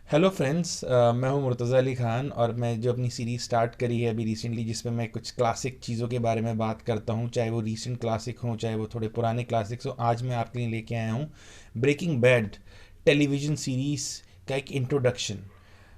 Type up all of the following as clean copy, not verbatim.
Hello friends, मैं हूं मुर्तज़ा अली ख़ान और मैं जो अपनी सीरीज़ स्टार्ट करी है अभी रिसेंटली, जिसमें मैं कुछ क्लासिक चीज़ों के बारे में बात करता हूं, चाहे वो रीसेंट क्लासिक हों चाहे वो थोड़े पुराने क्लासिक्स हों। आज मैं आपके लिए लेके आया हूं ब्रेकिंग बैड टेलीविज़न सीरीज़ का एक इंट्रोडक्शन।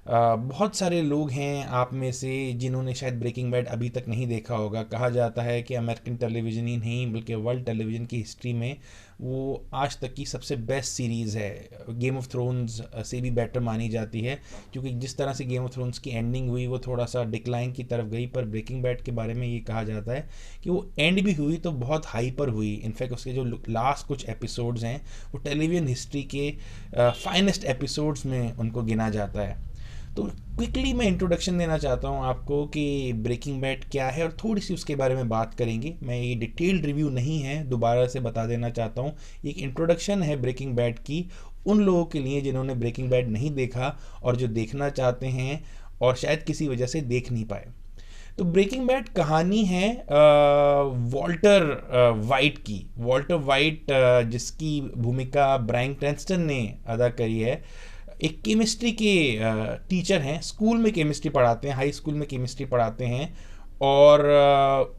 बहुत सारे लोग हैं आप में से जिन्होंने शायद ब्रेकिंग बैड अभी तक नहीं देखा होगा। कहा जाता है कि अमेरिकन टेलीविज़न ही नहीं बल्कि वर्ल्ड टेलीविज़न की हिस्ट्री में वो आज तक की सबसे बेस्ट सीरीज़ है। गेम ऑफ थ्रोन्स से भी बेटर मानी जाती है, क्योंकि जिस तरह से गेम ऑफ थ्रोन्स की एंडिंग हुई वो थोड़ा सा डिक्लाइन की तरफ गई, पर ब्रेकिंग बैड के बारे में ये कहा जाता है कि वो एंड भी हुई तो बहुत हाई पर हुई। इनफैक्ट उसके जो लास्ट कुछ एपिसोड्स हैं वो टेलीविज़न हिस्ट्री के फाइनेस्ट एपिसोड्स में उनको गिना जाता है। तो क्विकली मैं इंट्रोडक्शन देना चाहता हूँ आपको कि ब्रेकिंग बैड क्या है और थोड़ी सी उसके बारे में बात करेंगे। मैं ये डिटेल्ड रिव्यू नहीं है, दोबारा से बता देना चाहता हूँ। एक इंट्रोडक्शन है ब्रेकिंग बैड की उन लोगों के लिए जिन्होंने ब्रेकिंग बैड नहीं देखा और जो देखना चाहते हैं और शायद किसी वजह से देख नहीं पाए। तो ब्रेकिंग बैड कहानी है वॉल्टर वाइट की। वॉल्टर वाइट जिसकी भूमिका ब्रायन क्रैंस्टन ने अदा करी है, एक केमिस्ट्री के टीचर हैं। स्कूल में केमिस्ट्री पढ़ाते हैं, हाई स्कूल में केमिस्ट्री पढ़ाते हैं, और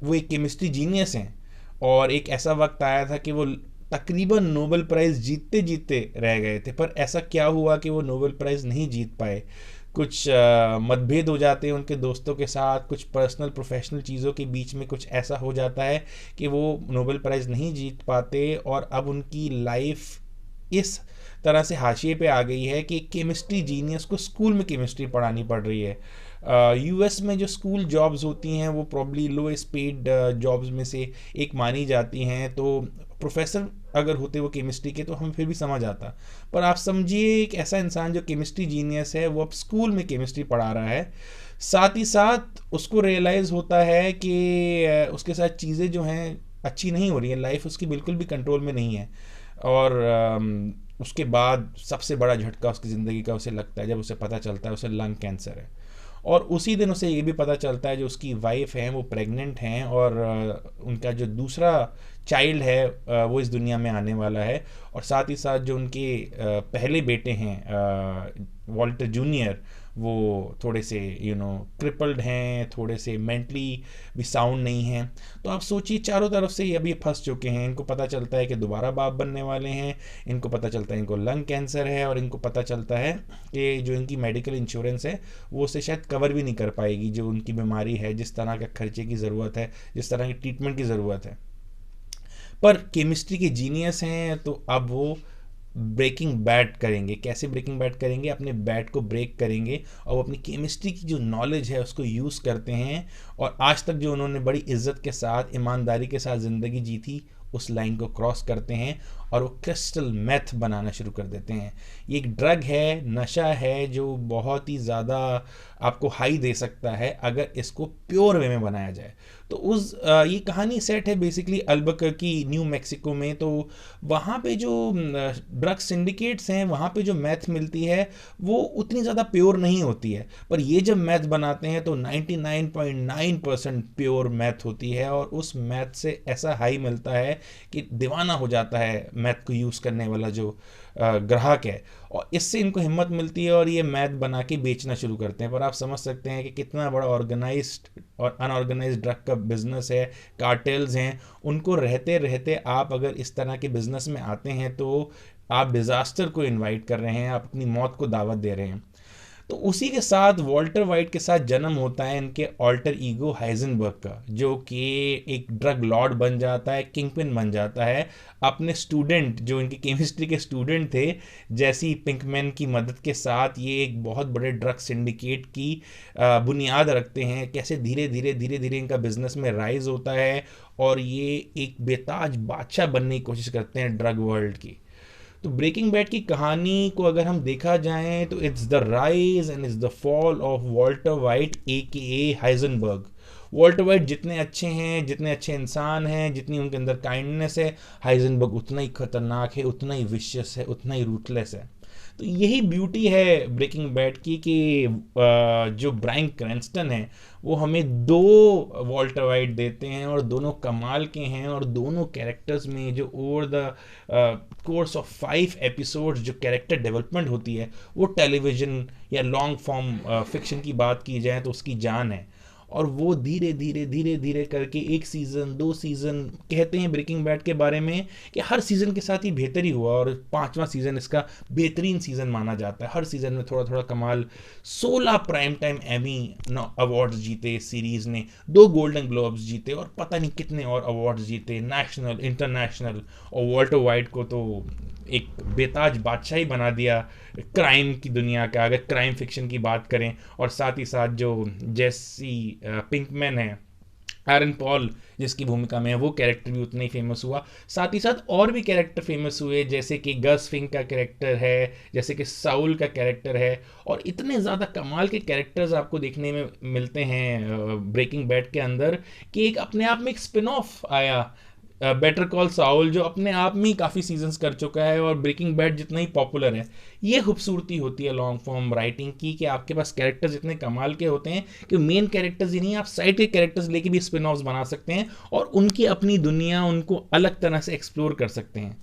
वो एक केमिस्ट्री जीनियस हैं। और एक ऐसा वक्त आया था कि वो तकरीबन नोबेल प्राइज़ जीतते जीतते रह गए थे, पर ऐसा क्या हुआ कि वो नोबेल प्राइज़ नहीं जीत पाए। कुछ मतभेद हो जाते हैं उनके दोस्तों के साथ, कुछ पर्सनल प्रोफेशनल चीज़ों के बीच में कुछ ऐसा हो जाता है कि वो नोबेल प्राइज़ नहीं जीत पाते, और अब उनकी लाइफ इस तरह से हाशिए पे आ गई है कि केमिस्ट्री जीनियस को स्कूल में केमिस्ट्री पढ़ानी पड़ रही है। यूएस में जो स्कूल जॉब्स होती हैं वो प्रॉब्ली लोएस्ट पेड जॉब्स में से एक मानी जाती हैं। तो प्रोफेसर अगर होते वो केमिस्ट्री के तो हमें फिर भी समझ आता, पर आप समझिए एक ऐसा इंसान जो केमिस्ट्री जीनियस है वो अब स्कूल में केमिस्ट्री पढ़ा रहा है। साथ ही साथ उसको रियलाइज़ होता है कि उसके साथ चीज़ें जो हैं अच्छी नहीं हो रही हैं, लाइफ उसकी बिल्कुल भी कंट्रोल में नहीं है। और उसके बाद सबसे बड़ा झटका उसकी ज़िंदगी का उसे लगता है जब उसे पता चलता है उसे लंग कैंसर है। और उसी दिन उसे ये भी पता चलता है जो उसकी वाइफ हैं वो प्रेग्नेंट हैं, और उनका जो दूसरा चाइल्ड है वो इस दुनिया में आने वाला है। और साथ ही साथ जो उनके पहले बेटे हैं वॉल्टर जूनियर, वो थोड़े से क्रिपल्ड हैं, थोड़े से मेंटली भी साउंड नहीं हैं। तो आप सोचिए चारों तरफ से अभी फंस चुके हैं। इनको पता चलता है कि दोबारा बाप बनने वाले हैं, इनको पता चलता है इनको लंग कैंसर है, और इनको पता चलता है कि जो इनकी मेडिकल इंश्योरेंस है वो उसे शायद कवर भी नहीं कर पाएगी जो उनकी बीमारी है, जिस तरह के खर्चे की ज़रूरत है, जिस तरह की ट्रीटमेंट की ज़रूरत है। पर केमिस्ट्री के जीनियस हैं तो अब वो ब्रेकिंग बैड करेंगे। कैसे ब्रेकिंग बैड करेंगे? अपने बैड को ब्रेक करेंगे और वो अपनी केमिस्ट्री की जो नॉलेज है उसको यूज़ करते हैं, और आज तक जो उन्होंने बड़ी इज्जत के साथ ईमानदारी के साथ ज़िंदगी जी थी उस लाइन को क्रॉस करते हैं और वो क्रिस्टल मेथ बनाना शुरू कर देते हैं। ये एक ड्रग है, नशा है, जो बहुत ही ज़्यादा आपको हाई दे सकता है अगर इसको प्योर वे में बनाया जाए। तो ये कहानी सेट है बेसिकली अल्बुकर्की न्यू मैक्सिको में। तो वहाँ पे जो ड्रग सिंडिकेट्स हैं, वहाँ पे जो मैथ मिलती है वो उतनी ज़्यादा प्योर नहीं होती है, पर ये जब मैथ बनाते हैं तो 99.9% प्योर मैथ होती है, और उस मैथ से ऐसा हाई मिलता है कि दीवाना हो जाता है मैथ को यूज़ करने वाला जो ग्राहक है। और इससे इनको हिम्मत मिलती है और ये मैथ बना के बेचना शुरू करते हैं। पर आप समझ सकते हैं कि कितना बड़ा ऑर्गेनाइज्ड और अनऑर्गेनाइज्ड ड्रग का बिजनेस है, कार्टेल्स हैं। उनको रहते रहते आप अगर इस तरह के बिजनेस में आते हैं तो आप डिज़ास्टर को इनवाइट कर रहे हैं, आप अपनी मौत को दावत दे रहे हैं। तो उसी के साथ वॉल्टर वाइट के साथ जन्म होता है इनके ऑल्टर ईगो हाइजेनबर्ग का, जो कि एक ड्रग लॉर्ड बन जाता है, किंगपिन बन जाता है। अपने स्टूडेंट जो इनके केमिस्ट्री के स्टूडेंट थे जैसी पिंकमैन की मदद के साथ ये एक बहुत बड़े ड्रग सिंडिकेट की बुनियाद रखते हैं। कैसे धीरे धीरे धीरे धीरे इनका बिजनेस में राइज होता है और ये एक बेताज बादशाह बनने की कोशिश करते हैं ड्रग वर्ल्ड की। तो ब्रेकिंग बैड की कहानी को अगर हम देखा जाए तो it's the rise and it's the fall of Walter White A K Heisenberg. Walter white जितने अच्छे हैं, जितने अच्छे इंसान हैं, जितनी उनके अंदर काइंडनेस है, हाइजेनबर्ग उतना ही खतरनाक है, उतना ही विशियस है, उतना ही रूथलेस है। तो यही ब्यूटी है ब्रेकिंग बैड की कि जो ब्रायन क्रैंस्टन है वो हमें दो वॉल्टर वाइट देते हैं और दोनों कमाल के हैं, और दोनों कैरेक्टर्स में जो over the course of 5 episodes जो कैरेक्टर डेवलपमेंट होती है वो टेलीविज़न या लॉन्ग फॉर्म फिक्शन की बात की जाए तो उसकी जान है। और वो धीरे धीरे धीरे धीरे करके 1 सीज़न 2 सीज़न, कहते हैं ब्रेकिंग बैड के बारे में कि हर सीज़न के साथ ही बेहतर ही हुआ, और 5वां सीज़न इसका बेहतरीन सीज़न माना जाता है। हर सीज़न में थोड़ा थोड़ा कमाल। 16 प्राइम टाइम एमी अवार्ड्स जीते इस सीरीज़ ने, 2 गोल्डन ग्लोब्स जीते, और पता नहीं कितने और अवार्ड्स जीते, नेशनल इंटरनेशनल। और वॉल्टर वाइट को तो एक बेताज बादशाही बना दिया क्राइम की दुनिया का, अगर क्राइम फिक्शन की बात करें। और साथ ही साथ जो जेसी पिंकमैन है, एरन पॉल जिसकी भूमिका में है, वो कैरेक्टर भी उतना ही फेमस हुआ। साथ ही साथ और भी कैरेक्टर फेमस हुए, जैसे कि गस फिंक का कैरेक्टर है, जैसे कि साउल का कैरेक्टर है, और इतने ज़्यादा कमाल के कैरेक्टर्स आपको देखने में मिलते हैं ब्रेकिंग बैड के अंदर कि एक अपने आप में एक स्पिन ऑफ आया, बेटर कॉल साउल, जो अपने आप में ही काफ़ी सीजन्स कर चुका है और ब्रेकिंग बैड जितना ही पॉपुलर है। ये खूबसूरती होती है लॉन्ग फॉर्म राइटिंग की कि आपके पास कैरेक्टर्स इतने कमाल के होते हैं कि मेन कैरेक्टर्स ही नहीं, आप साइड के कैरेक्टर्स लेके भी स्पिन ऑफ्स बना सकते हैं और उनकी अपनी दुनिया, उनको अलग तरह से एक्सप्लोर कर सकते हैं।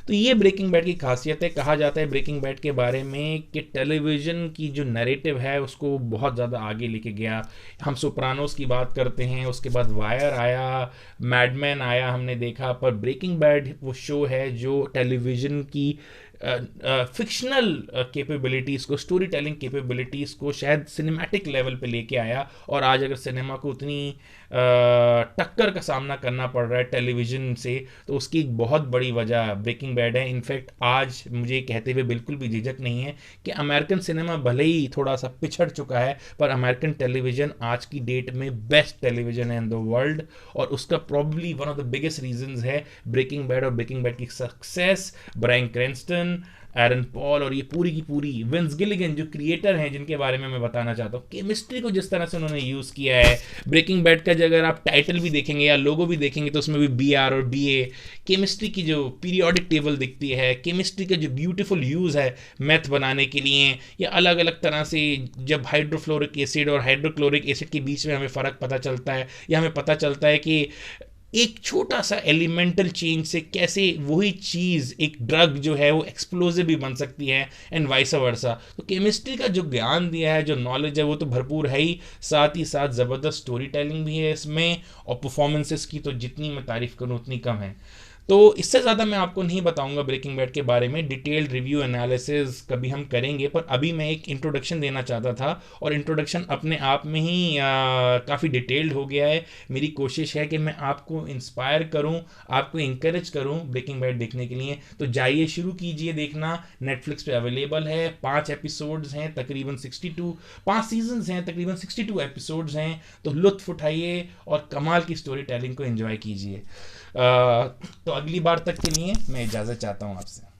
तो ये ब्रेकिंग बैड की खासियत है। कहा जाता है ब्रेकिंग बैड के बारे में कि टेलीविज़न की जो नैरेटिव है उसको बहुत ज़्यादा आगे लेके गया। हम सोप्रानोस की बात करते हैं, उसके बाद वायर आया, मैडमैन आया, हमने देखा, पर ब्रेकिंग बैड वो शो है जो टेलीविज़न की फिक्शनल कैपेबिलिटीज़ को, स्टोरी टेलिंग कैपेबिलिटीज़ को शायद सिनेमैटिक लेवल पे लेके आया। और आज अगर सिनेमा को उतनी टक्कर का सामना करना पड़ रहा है टेलीविज़न से, तो उसकी एक बहुत बड़ी वजह ब्रेकिंग बैड है। इनफैक्ट आज मुझे कहते हुए बिल्कुल भी झिझक नहीं है कि अमेरिकन सिनेमा भले ही थोड़ा सा पिछड़ चुका है, पर अमेरिकन टेलीविज़न आज की डेट में बेस्ट टेलीविज़न है इन द वर्ल्ड। और उसका probably one of the biggest reasons है ब्रेकिंग बैड, और ब्रेकिंग बैड की सक्सेस, ब्रायन क्रैंस्टन, एरन पॉल और ये पूरी की पूरी विंस गिलिगन जो क्रिएटर हैं, जिनके बारे में मैं बताना चाहता हूँ। केमिस्ट्री को जिस तरह से उन्होंने यूज़ किया है ब्रेकिंग बैड का, अगर आप टाइटल भी देखेंगे या लोगो भी देखेंगे तो उसमें भी BR और BA, केमिस्ट्री की जो पीरियोडिक टेबल दिखती है, केमिस्ट्री का जो ब्यूटीफुल यूज़ है मैथ बनाने के लिए, या अलग अलग तरह से जब हाइड्रोफ्लोरिक एसिड और हाइड्रोक्लोरिक एसिड के बीच में हमें फ़र्क पता चलता है, या हमें पता चलता है कि एक छोटा सा एलिमेंटल चेंज से कैसे वही चीज़, एक ड्रग जो है वो एक्सप्लोजिव भी बन सकती है, एंड वाइस वर्सा। तो केमिस्ट्री का जो ज्ञान दिया है, जो नॉलेज है, वो तो भरपूर है ही, साथ ही साथ ज़बरदस्त स्टोरी टेलिंग भी है इसमें, और परफॉर्मेंसेस की तो जितनी मैं तारीफ़ करूँ उतनी कम है। तो इससे ज़्यादा मैं आपको नहीं बताऊंगा ब्रेकिंग बैड के बारे में, डिटेल्ड रिव्यू एनालिसिस कभी हम करेंगे, पर अभी मैं एक इंट्रोडक्शन देना चाहता था, और इंट्रोडक्शन अपने आप में ही काफ़ी डिटेल्ड हो गया है। मेरी कोशिश है कि मैं आपको इंस्पायर करूं, आपको इंकरेज करूं ब्रेकिंग बैड देखने के लिए। तो जाइए, शुरू कीजिए देखना, नेटफ्लिक्स पे अवेलेबल है, 5 एपिसोड्स हैं, तकरीबन 62, 5 सीजन्स हैं, तकरीबन 62 एपिसोड्स हैं। तो लुत्फ उठाइए और कमाल की स्टोरी टेलिंग को एंजॉय कीजिए। तो अगली बार तक के लिए मैं इजाज़त चाहता हूँ आपसे।